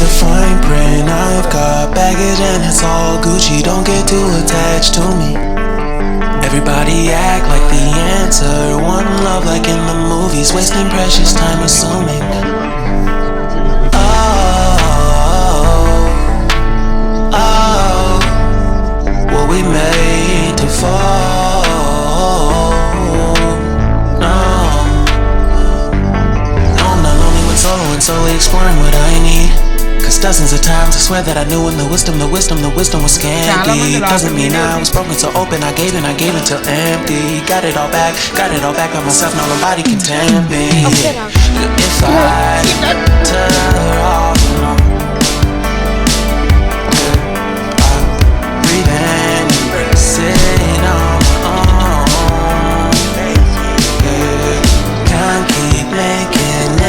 the fine print. I've got baggage and it's all Gucci. Don't get too attached to me. Everybody act like the answer. One love like in the movies. Wasting precious time assuming. What we made to fall. No, I'm not lonely with solo and solely exploring what I need. Cause dozens of times I swear that I knew when the wisdom was scanty. Doesn't mean I was broken so open. I gave it till empty. Got it all back by myself. Now nobody can tempt me. If I turn off,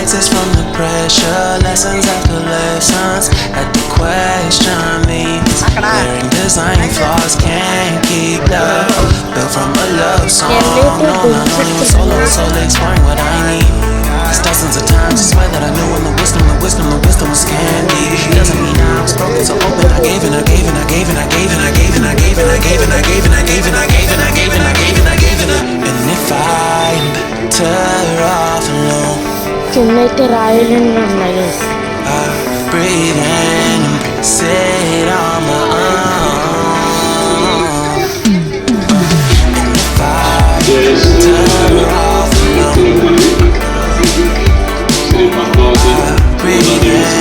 exits from the pressure, lessons after lessons. Had to question these wearing design flaws. Can't keep love built from a love song. No, not only with solo exploring what I need. Cause dozens of times I swear that I knew when the wisdom was candy. Doesn't mean I was broken so open. I gave it. And if I'm better off alone, చిన్నైతే రాయలని ఉన్నాయి. Breathe in and sit on my own. And if I turn off alone, breathe in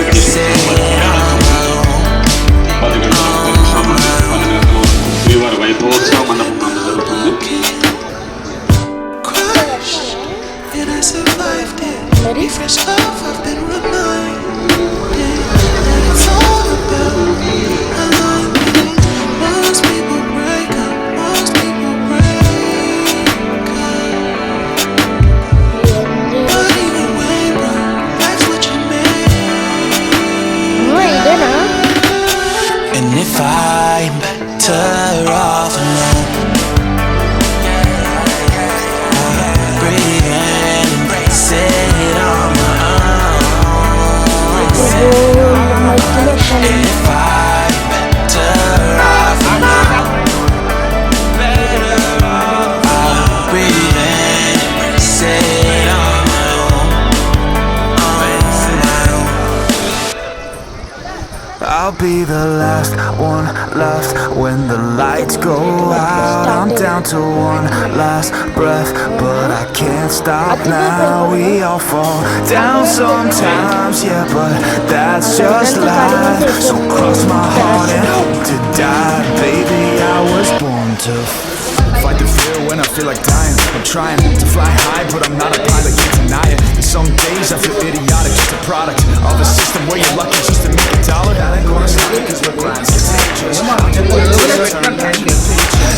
and sit on my own. And I survived it. Be fresh love, I've been reminded that it's all about alignment. Most people break up. But either way, bro, that's what you made. And if I'm better off alone, if I better off alone, I'll breathe in and sit on my own, I'll be the last one left when the lights go out. I'm down to one last breath, but I can't stop now. We all fall down sometimes, yeah, but that's just life. So cross my heart and hope to die. Baby, I was born to fight the fear when I feel like dying. I'm trying to fly high, but I'm not a pilot, can't deny it. And some days I feel idiotic, just a product of a system where you're lucky just to make a dollar. That ain't gonna stop me cause we're grinding contagious.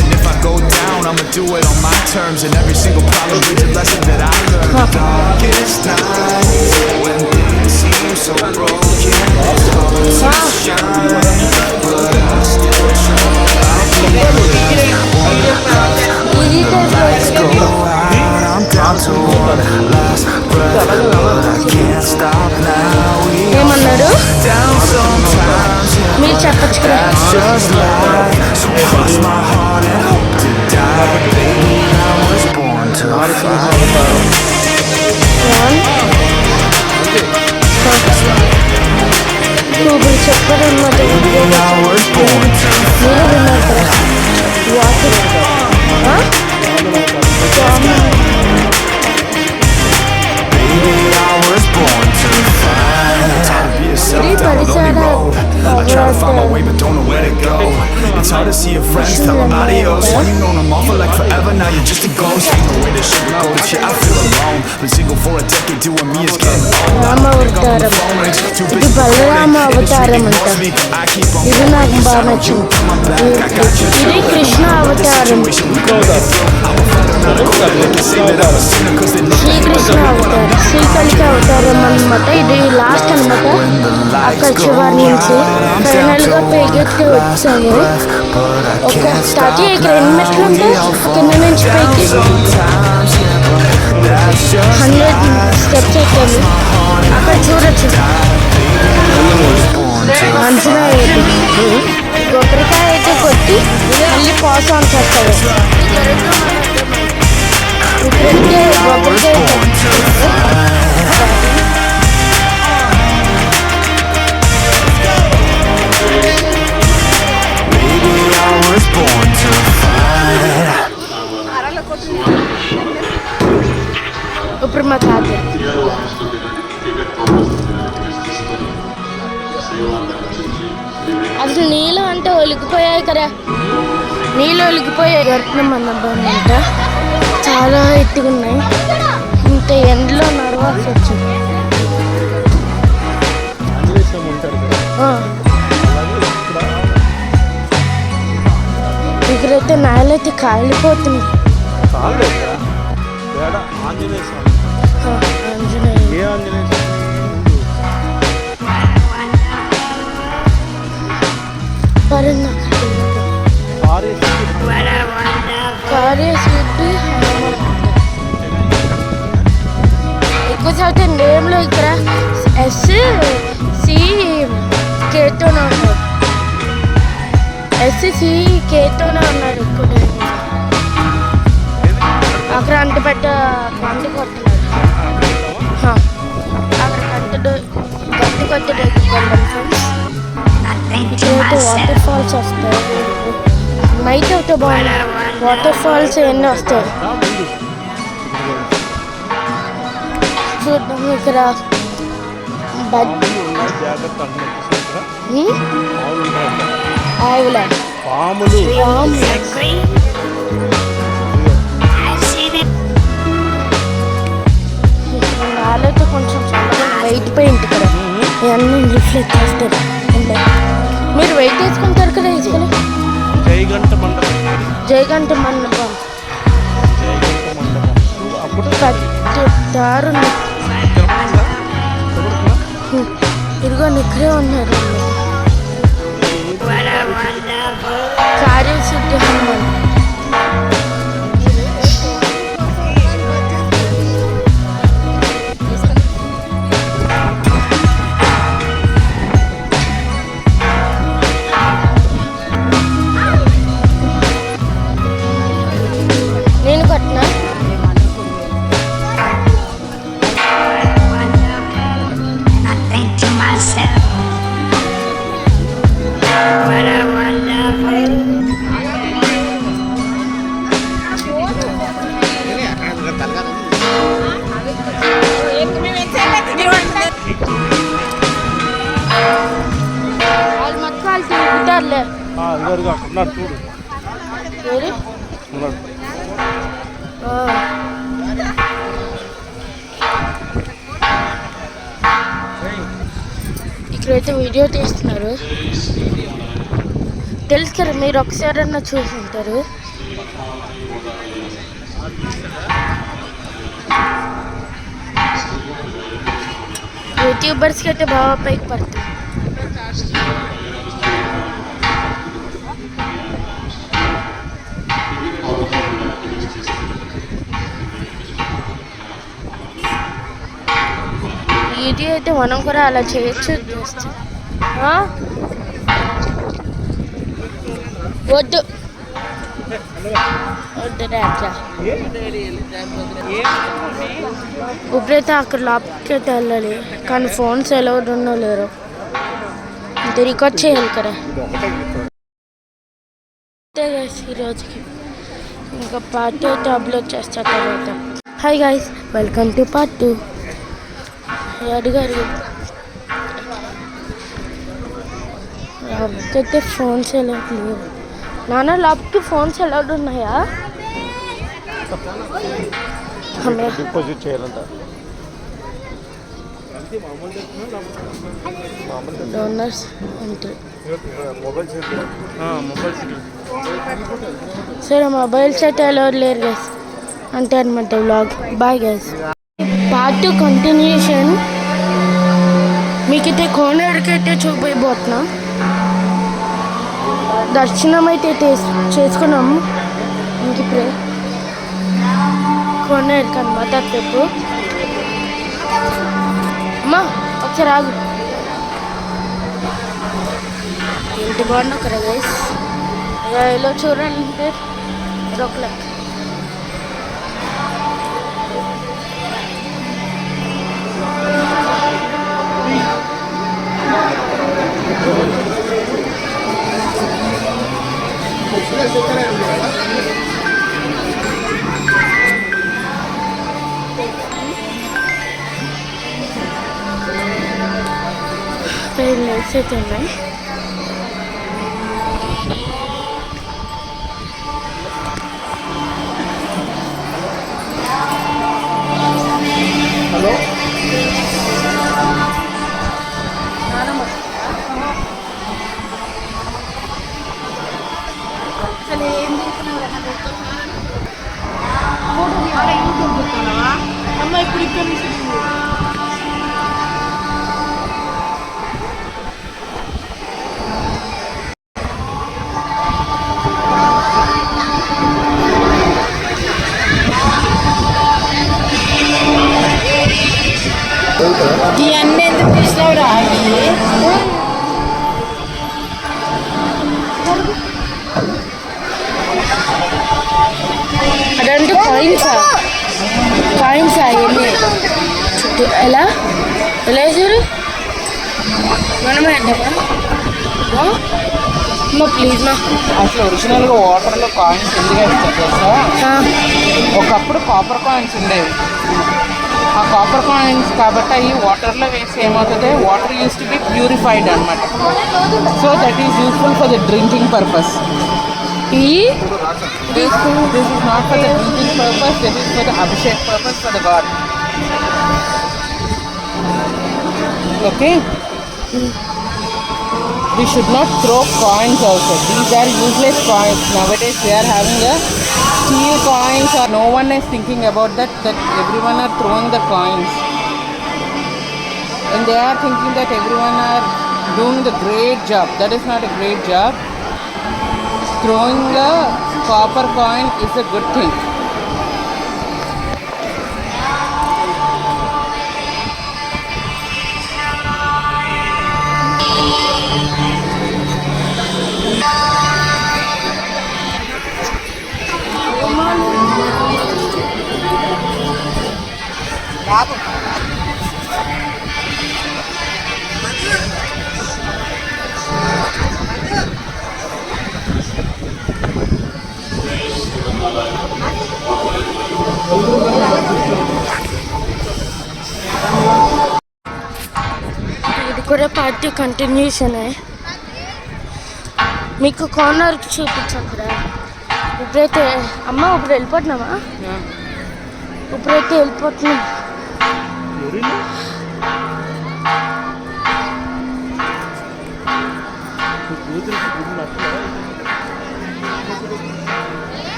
And if I go down, I'ma do it on my terms. And every single problem brings a lesson that I learned. Darkest nights, when things seem so broken, stars shine, but I still try. Lights go out, I'm down to one last breath, but I can't stop now. We ఏమన్నాడు? down sometimes, మీరు చెప్పచ్చు కదా. that's just life. So cross my heart and hope to die. Baby, I was born to fly. నువ్వు చెప్పారన్నమాట. Baby, I was born to fly. మీరు విన్నారు కదా water Baby, I was born to fly. Tired of being stuck down a lonely road. I try to find my way but don't know where to go. It's hard to see your friends, tell them adios. When you know them all for like forever, now you're just a ghost. Ain't no way to sugarcoat it, yeah, I feel alone. Been single for a decade, doing me is getting old. Rama అవతారం. ఇది బలరామ అవతారం అంట. ఇది నాకు బాగా నచ్చింది. ఇది కృష్ణ అవతారం. శ్రీకృష్ణ అవతారం, శ్రీకళిక అవతారం అన్నమాట. ఇది లాస్ట్ అనమాట. అక్కడ చివరి నుంచి ఫైనల్ గా పైకి వచ్చాము. ఒక స్టార్ట్ ఇక్కడ 2 మెట్లు ఉంటాయి. కింద నుంచి పైకి 100 స్టెప్స్ ఎక్కాము. అక్కడ చూడొచ్చు was born to అంచనా ఏంటి కొబ్బరికాయ అయితే కొట్టి మళ్ళీ పాస్ ఆన్ చేస్తాడు ఇప్పుడైతే కొబ్బరికాయ Baby, I was born to fight. ఇప్పుడు మా తాత అసలు నీళ్ళు అంటే ఒలిగిపోయాయి కదా నీళ్ళు ఒలిగిపోయాయి గర్భం అన్నమాట చాలా ఎత్తుగా ఉన్నాయి ఇంత ఎండలో నడవాల్సి వచ్చింది ఇక్కడైతే నేలైతే కాలిపోతుంది ఎక్కువ శాతం నేమ్లో ఇక్కడ ఎస్ సి కేతోనే ఉన్నాడు ఎస్సి కేతోనే ఉన్నాడు ఎక్కువ అక్కడ అంట పెద్ద గంట కొట్టున్నాడు అక్కడ గంట కొట్టాడు ఇక్కడైతే వాటర్ ఫాల్స్ వస్తాయి నైట్ అయితే బాగుంది వాటర్ ఫాల్స్ ఇవన్నీ వస్తాయి చూద్దాం ఇక్కడ ఆవుల పాములు నాలైతే కొంచెం వెయిట్ పెయింట్ కదా ఇవన్నీ రిఫ్లెక్ట్ చేస్తారు అంటే మీరు వెయిట్ వేసుకుంటారు కదా వేసుకుని జయగంట మండపం దారుణ ఇదిగో ఇక్కడే ఉన్నారు కార్యసిద్ధి హనుమాన్ నేను కట్టినా చూడు ఇక్కడైతే వీడియో తీస్తున్నారు తెలుసు కదా మీరు ఒకసారన్నా చూసి ఉంటారు యూట్యూబర్స్కి అయితే బాగా పైకి పడుతుంది ఇది అయితే మనం కూడా అలా చేయొచ్చు వద్దు వద్దురా అట్లా ఇప్పుడైతే అక్కడ లోపలికి అయితే వెళ్ళాలి కానీ ఫోన్స్ ఎలా ఉన్నో లేరు ఇంత రికార్డ్ చేయాలి కదా ఈరోజుకి ఇంకా పార్ట్ 2 అయితే అప్లోడ్ చేస్తా తర్వాత hi guys welcome to part 2 అడిగారు ల్యాబ్కి అయితే ఫోన్స్ ఎలా లేవు నాన్న ల్యాబ్కి ఫోన్స్ ఎలా ఉన్నాయా డిపాజిట్ చేయాలంట డోనర్స్ అంటే సరే మొబైల్ సెట్ ఎలా లేరు గైస్ అంతే అనమాట vlog bye guys part 2 continuation మీకైతే కోనేరుకైతే చూపిపోతున్నాం దర్శనం అయితే చేసుకున్నాము ఇంక ఇప్పుడే కోనేరుకు అనమాట ట్రిప్ అమ్మా ఒకసారి ఆగు ఎంత బాగుందో కదా గైస్. ఇలా చూడండి ఒక లెక్క. లైట్స్ అయితే ఉన్నాయి. హలో అసలు ఏం అమ్మ ఇప్పుడు ఇక్కడ నుంచి ఇవన్నీ ఎందుకు తీసినావు రా అదంటే కాయిన్సా అవన్నీ చుట్టూ ఎలా వేసారు? మనమే అంటామా ప్లీజ్ మా. అసలు ఒరిజినల్గా వాటర్లో కాయిన్స్ ఎందుకు వేస్తారు తెలుసా? ఒకప్పుడు కాపర్ కాయిన్స్ ఉండేవి. ఆ కాపర్ కాయిన్స్ కాబట్టి అవి వాటర్లో వేసి ఏమవుతుంది, water use to be purified అనమాట. So that is useful for the drinking purpose. This is not for the drinking purpose, this is for the abhishek purpose for the god. Okay? We should not throw coins also. These are useless coins. Nowadays we are having a steel coins or no one is thinking about that everyone are throwing the coins. And they are thinking that everyone are doing the great job. That is not a great job. Throwing a copper coin is a good thing. ఇది కూడా party continuation. మీకు corner చూపించాం కదా. ఇప్పుడైతే ఇప్పుడు వెళ్ళిపోతున్నామా? ఇప్పుడైతే వెళ్ళిపోతున్నాం.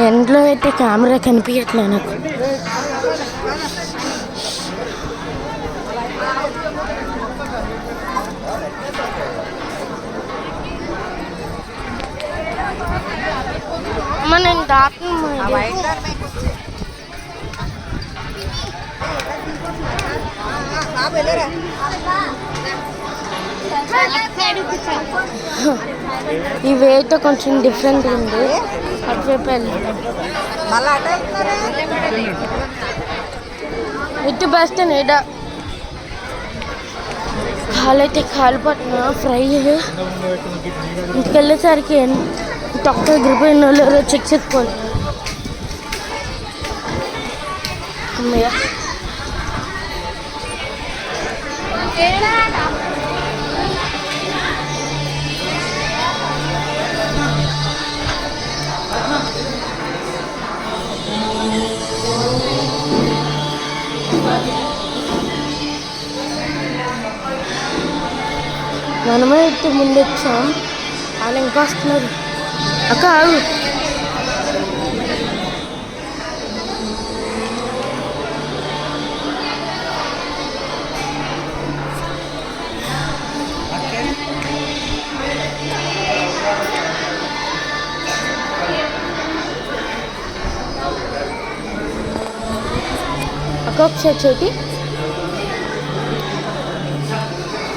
ఎండ్లో అయితే కెమెరా కనిపించట్లే నాకు. నేను దాటను. ఈ వే అయితే కొంచెం డిఫరెంట్ ఉంది. అటువైపు వెళ్ళాలి. ఇటు బెస్ట్ నేడ కాలైతే కాలిపోతున్నా. ఫ్రై ఇంటికి వెళ్ళేసరికి తొక్క ఎగిరిపోయిన వాళ్ళు చెక్ చేసుకోవాలి. అమ్మయ్య మనమే అయితే ముందు వచ్చాం. వాళ్ళు ఇంకా వస్తున్నారు. అక్క ఆగు. అక్క పట్టుకో ఒకసారి చేతి.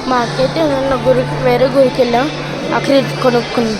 మా అక్కయితే నిన్న వేరే గురికి వెళ్ళాం, అక్కడ ఇది కొనుక్కున్నాం.